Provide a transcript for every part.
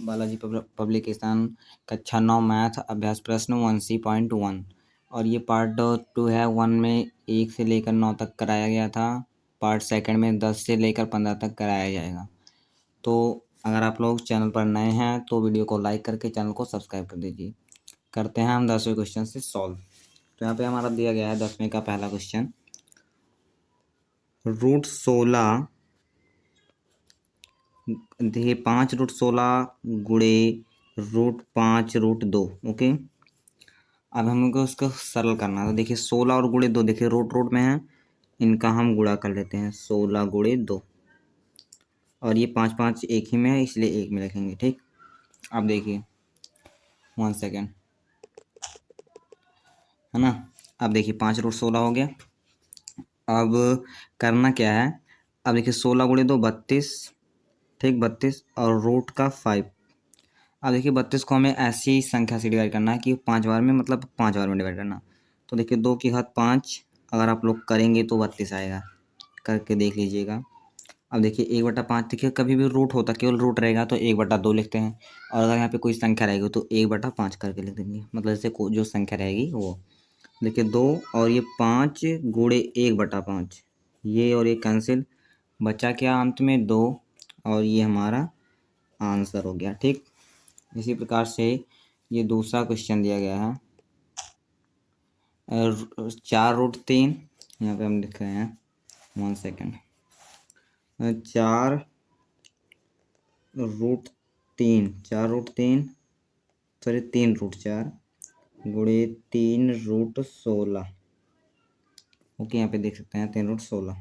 Balaji publication कक्षा 9 math अभ्यास प्रश्न 1C.1 और ये पार्ट 2 है। 1 में 1 से लेकर 9 तक कराया गया था। पार्ट सेकंड में 10 से लेकर 15 तक कराया जाएगा। तो अगर आप लोग चैनल पर नए हैं तो वीडियो को लाइक करके चैनल को सब्सक्राइब कर दीजिए। करते हैं हम 10वें क्वेश्चन से सॉल्व। तो यहाँ पे हमारा दिया गया है 10वें का पहला क्वेश्चन, √16 देखिए 5√16 गुणे √5√2। ओके, अब हमको उसको सरल करना है। तो देखिए 16 और गुणे 2, देखिए रूट में है, इनका हम गुणा कर लेते हैं। 16 गुणे 2 और ये 5 5 एक ही में है, इसलिए एक में रखेंगे। ठीक, अब देखिए 1 सेकेंड है ना। अब देखिए 5√16 हो गया। अब करना क्या है, अब देखिए 16 गुणे 2 32, ठीक 32 और रूट का 5। अब देखिए 32 को हमें ऐसी संख्या से डिवाइड करना है कि 5 बार में, मतलब 5 बार में डिवाइड करना। तो देखिए 2 की घात 5 अगर आप लोग करेंगे तो 32 आएगा, करके देख लीजिएगा। अब देखिए 1/5, देखिए कभी भी रूट होता केवल रूट रहेगा तो 1/2 लिखते हैं, और अगर यहाँ पे कोई संख्या रहेगी तो 1/5 करके लिख देंगे, मतलब जैसे जो संख्या रहेगी वो। देखिए 2 और ये 5 गुणे 1/5, ये और ये कैंसिल, बचा क्या अंत में 2, और ये हमारा आंसर हो गया। ठीक, इसी प्रकार से ये दूसरा क्वेश्चन दिया गया है 4√3, यहाँ पे हम लिख रहे हैं 1 सेकेंड, 4√3 सॉरी 3√4 गुणे 3√16। ओके, यहाँ पे देख सकते हैं 3√16।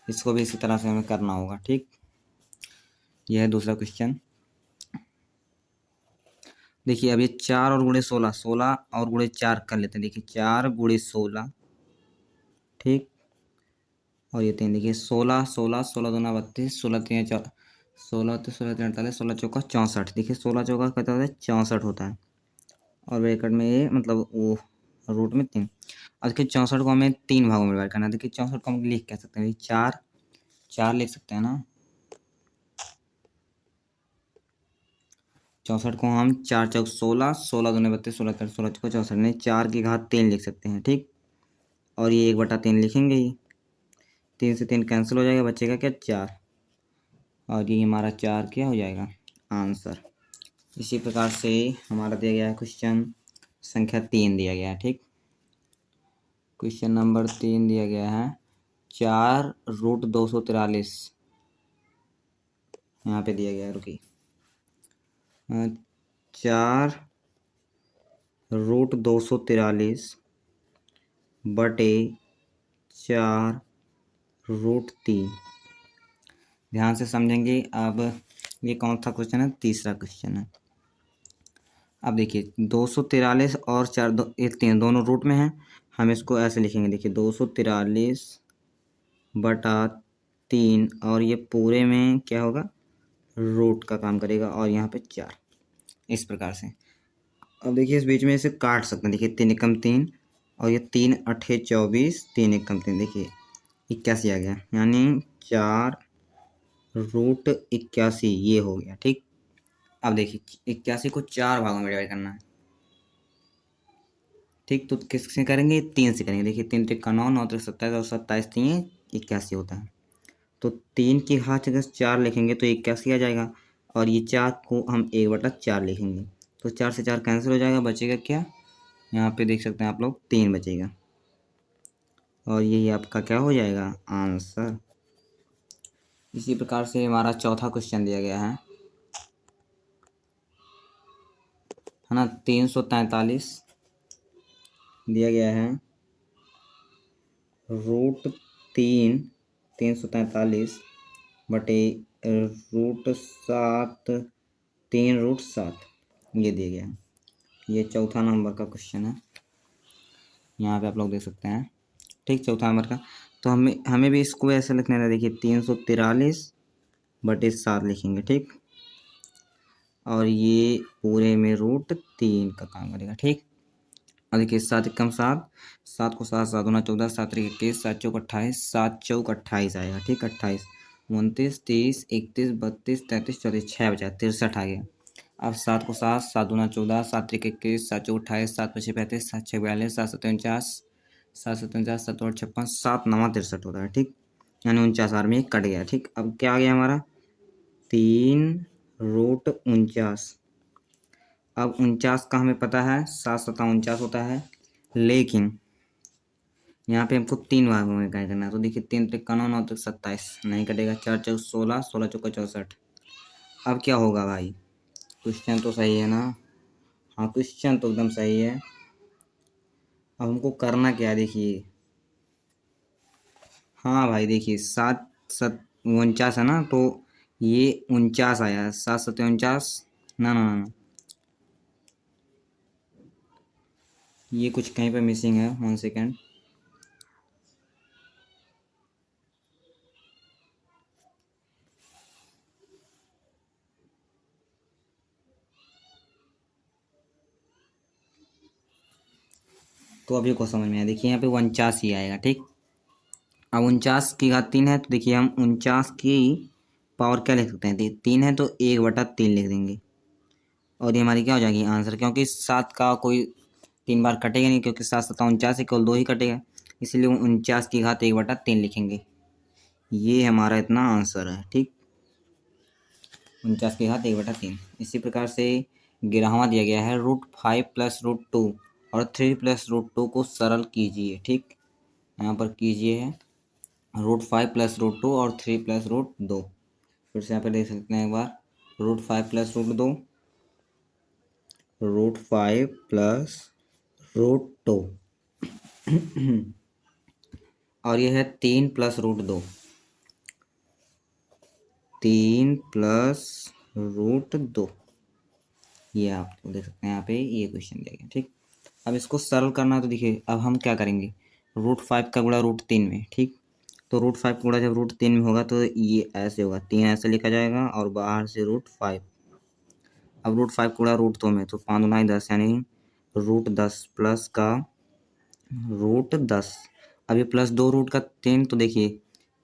इसको भी इसी तरह से हमें करना होगा। ठीक, यह है दूसरा क्वेश्चन। देखिए अब ये 4 और गुणे 16, 16 और गुणे 4 कर लेते हैं। देखिए 4 गुणे 16, ठीक, और ये 3, देखिए 16 16 16 दूना 32, 16 3 16 तो 16 3 48, 16 चौका 64। देखिए 16 चौका कितना होता है, 64 होता है, और ब्रैकेट में ये मतलब वो रूट में 3। अब देखिए 64 को हमें 3 भागों में डिवाइड करना है। देखिए 64 को हम लिख कह सकते हैं 4 लिख सकते हैं ना। 64 को हम 4 चौक 16, 16 दूने 32, 16 3 16 चौका 64 नहीं, 4 की घात 3 लिख सकते हैं। ठीक, और ये 1/3 लिखेंगे ही, 3 से 3 कैंसिल हो जाएगा, बचेगा क्या 4, और ये हमारा 4 क्या हो जाएगा आंसर। इसी प्रकार से हमारा दिया गया है क्वेश्चन संख्या 3 दिया गया है। ठीक, क्वेश्चन नंबर 3 दिया गया है 4√243, यहाँ पे दिया गया है, रुकिए 4√243 बटे 4√3। ध्यान से समझेंगे। अब ये कौन सा क्वेश्चन है, तीसरा क्वेश्चन है। अब देखिए 243 और 4 ये 3 दोनों रूट में हैं, हम इसको ऐसे लिखेंगे। देखिए 243/3 और ये पूरे में क्या होगा, रूट का काम करेगा, और यहाँ पे 4, इस प्रकार से। अब देखिए इस बीच में इसे काट सकते हैं। देखिए 3 एकम 3 और ये 3 अठे 24, 3 एकम 3, देखिए 81 आ गया, यानी 4√81 ये हो गया। ठीक, अब देखिए 81 को 4 भागों में डिवाइड करना है। ठीक, तो किससे करेंगे, 3 से करेंगे। देखिए 3 3 का 9, 9 3 27 और 27 3 81 होता है। तो 3 की घात अगर 4 लिखेंगे तो 81 आ जाएगा, और ये 4 को हम 1/4 लिखेंगे, तो 4 से 4 कैंसिल हो जाएगा, बचेगा क्या, यहाँ पे देख सकते हैं आप लोग 3 बचेगा, और यही आपका क्या हो जाएगा आंसर। इसी प्रकार से हमारा चौथा क्वेश्चन दिया गया है ना, 343 दिया गया है √3 343 बटे √7 3√7, ये दिया गया है। ये चौथा नंबर का क्वेश्चन है, यहाँ पे आप लोग देख सकते हैं। ठीक, चौथा नंबर का। तो हमें भी इसको ऐसे लिखना है। देखिए 343/7 लिखेंगे। ठीक, और ये पूरे में √3 का काम करेगा। ठीक, और देखिए 7 एकम 7, 7 को 7 7 दूना 14, 7 3 21, 7 चौक 28, 7 चौक 28 आएगा। ठीक, 28 29 30 31 32 33 34, 6 बचा, 63 आ गया। अब 7 को 7, 7 दूना 14, 7 त्रिक 21, 7 चौक 28, 7 पछे 35, 7 छः 42, 7 सत्तर 49, 7 सत्तर 49, 7 और 56, 7 नवा 63 होता है। ठीक, यानी 49 में कट गया। ठीक, अब क्या आ गया हमारा 3√49। अब 49 का हमें पता है 7 सत्ता 49 होता है, लेकिन यहाँ पे हमको 3 भागों में क्या करना है। तो देखिए 3 त्रिक 9, 9 27 नहीं कटेगा, 4 चौक 16, 16 चौका 64। अब क्या होगा भाई, क्वेश्चन तो सही है ना? हाँ, क्वेश्चन तो एकदम सही है। अब हमको करना क्या है देखिए। हाँ भाई देखिए 7 सत 49 है ना, तो ये 49 आया, 7 सत्ते 49। ना ना ना, ये कुछ कहीं पे मिसिंग है, 1 सेकेंड। तो अभी को समझ में आया, देखिए यहाँ पे 49 ही आएगा। ठीक, अब 49 की घात 3 है, तो देखिए हम 49 की पावर क्या लिख सकते हैं, 3 है तो 1/3 लिख देंगे, और ये हमारी क्या हो जाएगी आंसर। क्योंकि 7 का कोई 3 बार कटेगा नहीं, क्योंकि 7 सत्ता 49 है, केवल 2 ही कटेगा, इसलिए 49 की घात 1/3 लिखेंगे। ये हमारा इतना आंसर है। ठीक, 49 की घात 1/3। इसी प्रकार से 11वां दिया गया है √5 + √2 और 3 + √2 को सरल कीजिए। ठीक, यहाँ पर कीजिए है √5 + √2 और 3 + √2। फिर से यहाँ पर देख सकते हैं एक बार, √5 + √2, √5 + √2 और यह है 3 + √2, 3 + √2। ये आप देख सकते हैं यहाँ पे, ये क्वेश्चन दिया गया। ठीक, अब इसको सरल करना है, तो देखिए अब हम क्या करेंगे, √5 का गुणा √3 में। ठीक, तो √5 का गुणा जब √3 में होगा तो ये ऐसे होगा, 3 ऐसे लिखा जाएगा और बाहर से √5। अब √5 का गुणा √2 में, तो 5 दूना 10, यानी √10 प्लस का √10। अब ये प्लस 2 रूट का 3, तो देखिए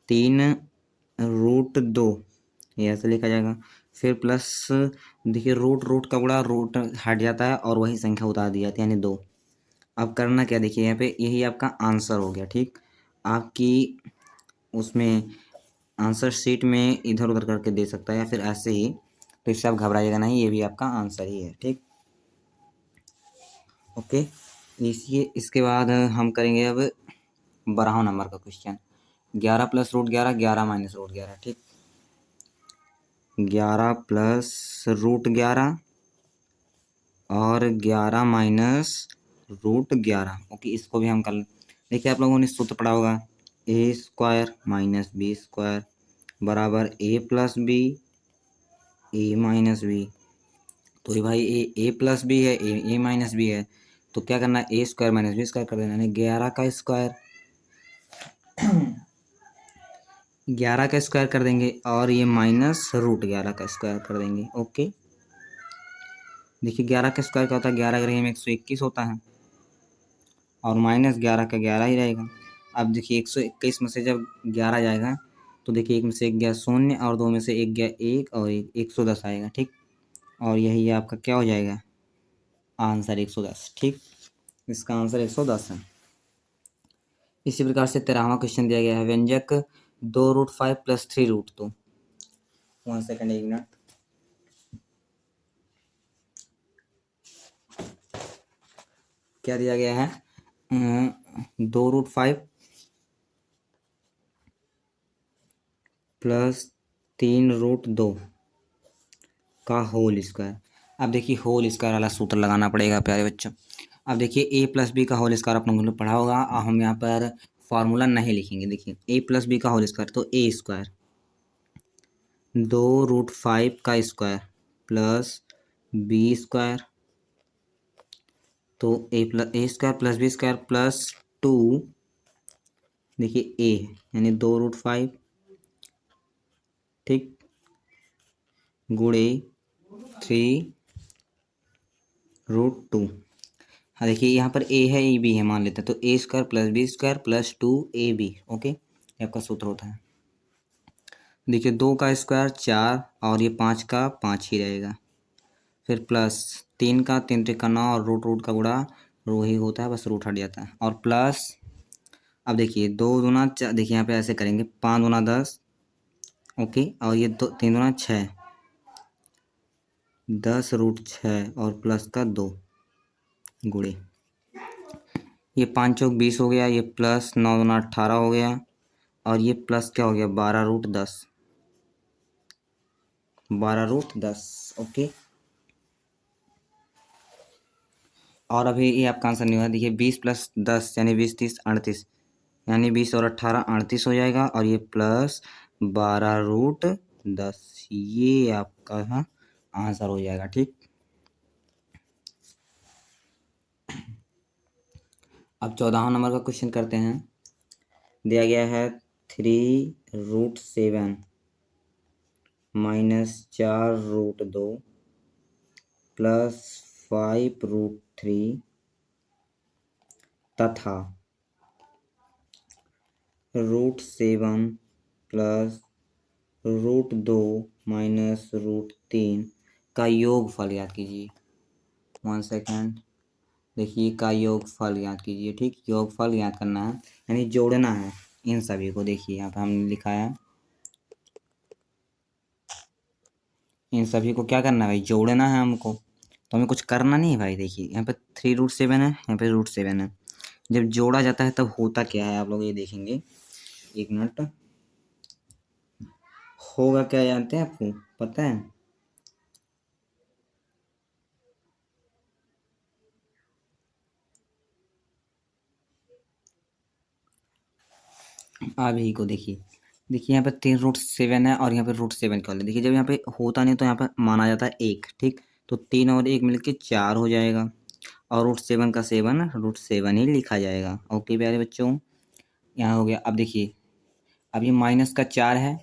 3√2 ये ऐसे लिखा जाएगा। फिर प्लस देखिए रूट रूट का गुणा रूट हट जाता है और वही संख्या उतार दी जाती है, यानी 2। अब करना क्या, देखिए यहाँ पे यही आपका आंसर हो गया। ठीक, आपकी उसमें आंसर शीट में इधर उधर करके दे सकता है या फिर ऐसे ही, तो इससे आप घबराइएगा नहीं, ये भी आपका आंसर ही है। ठीक, ओके। इसके बाद हम करेंगे अब 12वां नंबर का क्वेश्चन, 11 + √11, 11 - √11। ठीक, 11 + √11 और 11 - √11। ओके, इसको भी हम कर, देखिए आप लोगों ने सूत्र पढ़ा होगा, a² - b² बराबर a + b, a - b। तो ये भाई a + b है, a - b है, तो क्या करना है, a² - b² कर देना, यानी 11 का स्क्वायर 11 का स्क्वायर कर देंगे और ये -√11 का स्क्वायर कर देंगे। ओके, देखिए 11 का स्क्वायर क्या होता है, 11 का 121 होता है और -11 का 11 ही रहेगा। अब देखिए 121 में से जब 11 जाएगा, तो देखिए 1 में से 1 गया 0 और 2 में से 1 गया 1 और 110 आएगा। ठीक, और यही आपका क्या हो जाएगा आंसर 110। ठीक, इसका आंसर 110 है। इसी प्रकार से 13वां क्वेश्चन दिया गया है, व्यंजक 2√5 + 3√2। 1 सेकेंड, 1 मिनट। क्या दिया गया है, 2√5 + 3√2 का होल स्क्वायर। अब देखिए होल स्क्वायर वाला सूत्र लगाना पड़ेगा प्यारे बच्चों। अब देखिए a + b का होल स्क्वायर आप लोगों ने पढ़ा होगा, हम यहाँ पर फॉर्मूला नहीं लिखेंगे। देखिए a + b का होल स्क्वायर, तो a² 2√5 का स्क्वायर प्लस b², तो a² + b² प्लस 2, देखिए a यानी 2√5, ठीक, गुणे 3√2। हाँ देखिए यहाँ पर a है, e b है, मान लेते हैं, तो a² + b² plus 2ab। Okay, ये आपका सूत्र होता है। देखिए 2 का स्क्वायर 4 और ये 5 का 5 ही रहेगा। फिर प्लस 3 का 3 त्रिका 9 और रूट का गुणा रो ही होता है, बस रूट हट जाता है। और प्लस अब देखिए 2 दूना देखिए यहाँ पे ऐसे करेंगे 5 दूना 10, ओके, और ये 3 दूना 6, 10 रूट 6 और प्लस का 2 गुणे ये 5 चौक 20 हो गया, ये प्लस 9 दूना 18 हो गया, और ये प्लस क्या हो गया 12 रूट 10, 12 रूट 10, ओके। और अभी ये आपका आंसर नहीं हुआ, देखिए 20 प्लस 10 यानी 20 30 38, यानी 20 और 18 38 हो जाएगा, और ये प्लस 12 रूट 10, ये आपका आंसर हो जाएगा, ठीक। अब 14वां नंबर का क्वेश्चन करते हैं। दिया गया है 3 root 7 minus 4 root 2 plus 5 root 3 तथा root 7 plus root 2 minus root 3 का योगफल याद कीजिए। 1 सेकेंड, देखिए का योगफल याद कीजिए, ठीक। योगफल याद करना है यानी जोड़ना है इन सभी को। देखिए यहाँ पे हमने लिखा है, इन सभी को क्या करना है भाई, जोड़ना है हमको, तो हमें कुछ करना नहीं है भाई। देखिए यहाँ पे 3 रूट 7 है, यहाँ पे रूट 7 है, जब जोड़ा जाता है तब होता क्या है आप लोग ये देखेंगे। एक मिनट, होगा क्या जानते हैं, आपको पता है? आप ही को देखिए, देखिए यहाँ पे 3 रूट 7 है और यहाँ पे रूट 7 का, देखिए जब यहाँ पे होता नहीं तो यहाँ पे माना जाता है 1, ठीक। तो 3 और 1 मिलके 4 हो जाएगा, और रूट 7 का 7 रूट 7 ही लिखा जाएगा। ओके प्यारे बच्चों, यहाँ हो गया। अब देखिए अब ये माइनस का 4 है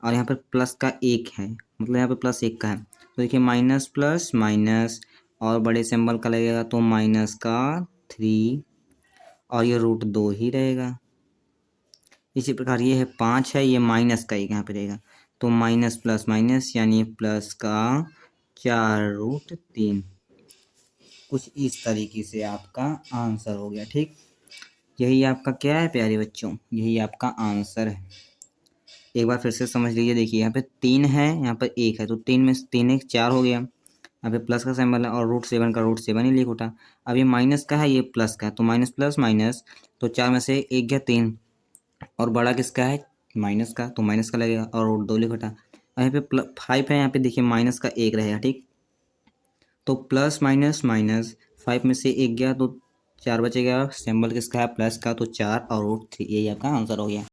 और यहाँ पर प्लस का 1 है, मतलब यहाँ पे प्लस 1 का है, तो देखिए माइनस प्लस माइनस और बड़े सिंबल का लगेगा तो माइनस का 3 और ये रूट 2 ही रहेगा। इसी प्रकार ये है 5 है, ये माइनस का 1 यहाँ पे रहेगा, तो माइनस प्लस माइनस यानी प्लस का 4 रूट 3। कुछ इस तरीके से आपका आंसर हो गया, ठीक। यही आपका क्या है प्यारे बच्चों, यही आपका आंसर है। एक बार फिर से समझ लीजिए, देखिए यहाँ पे 3 है, यहाँ पर 1 है, तो 3 में से 3 1 4 हो गया, यहाँ पे प्लस का सिंबल है और रूट 7 का रूट 7 ही लिख उठा। अब ये माइनस का है, ये प्लस का है, तो माइनस प्लस माइनस, तो 4 में से 1 गया 3, और बड़ा किसका है माइनस का, तो माइनस का लगेगा और रूट 2 लिख उठा। यहाँ पे 5 है, यहाँ पे देखिए माइनस का 1 रहेगा, ठीक। तो प्लस माइनस माइनस, 5 में से 1 गया तो 4 बचेगा, सिंबल किसका है प्लस का, तो 4 और रूट 3, यही आपका आंसर हो गया।